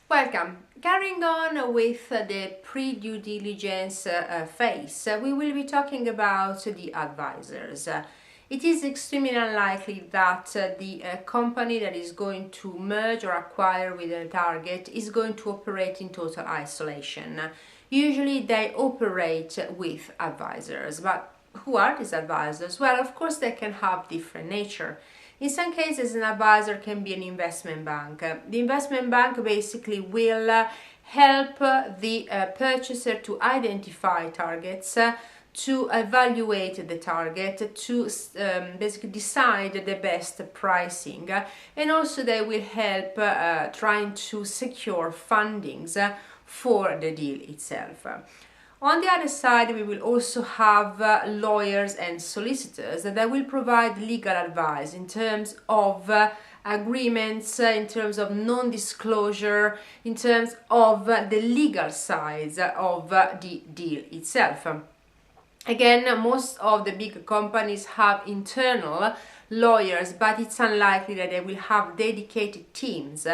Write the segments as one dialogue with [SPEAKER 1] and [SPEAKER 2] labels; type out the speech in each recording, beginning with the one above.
[SPEAKER 1] Welcome. Carrying on with the pre-due diligence phase, we will be talking about the advisors. It is extremely unlikely that the company that is going to merge or acquire with a target is going to operate in total isolation. Usually they operate with advisors, but who are these advisors? Well, of course, they can have different nature. In some cases, an advisor can be an investment bank. The investment bank basically will help the purchaser to identify targets, to evaluate the target, to basically decide the best pricing, and also they will help trying to secure fundings for the deal itself. On the other side, we will also have lawyers and solicitors that will provide legal advice in terms of agreements, in terms of non-disclosure, in terms of the legal sides of the deal itself. Again, most of the big companies have internal lawyers, but it's unlikely that they will have dedicated teams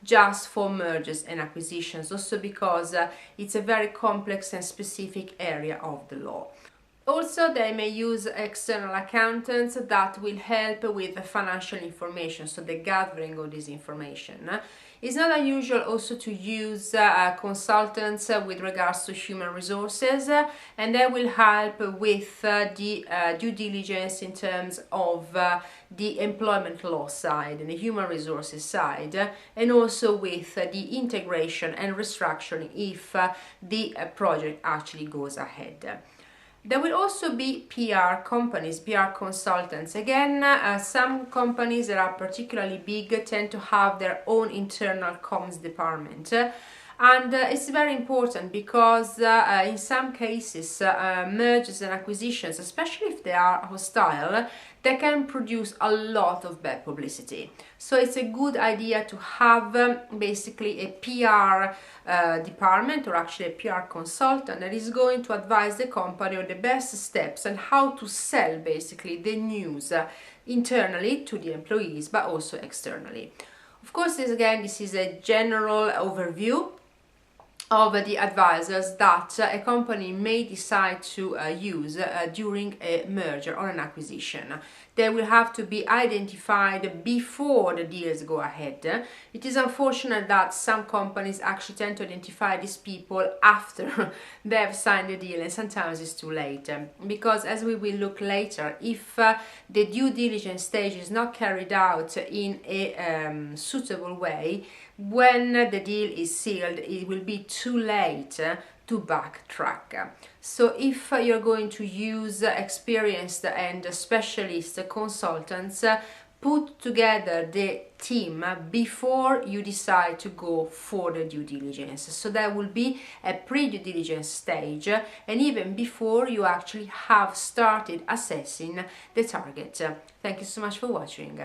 [SPEAKER 1] just for mergers and acquisitions, also because it's a very complex and specific area of the law. Also, they may use external accountants that will help with the financial information, so the gathering of this information. It's not unusual also to use consultants with regards to human resources, and they will help with the due diligence in terms of the employment law side and the human resources side, and also with the integration and restructuring if the project actually goes ahead. There will also be PR companies, PR consultants. Again, some companies that are particularly big tend to have their own internal comms department. And it's very important because in some cases, mergers and acquisitions, especially if they are hostile, they can produce a lot of bad publicity. So it's a good idea to have basically a PR department, or actually a PR consultant, that is going to advise the company on the best steps and how to sell basically the news internally to the employees, but also externally. Of course, this is a general overview of the advisors that a company may decide to use during a merger or an acquisition. They will have to be identified before the deals go ahead. It is unfortunate that some companies actually tend to identify these people after they have signed the deal, and sometimes it's too late. Because as we will look later, if the due diligence stage is not carried out in a suitable way, when the deal is sealed, it will be too late to backtrack. So if you're going to use experienced and specialist consultants, put together the team before you decide to go for the due diligence. So there will be a pre-due diligence stage, and even before you actually have started assessing the target. Thank you so much for watching.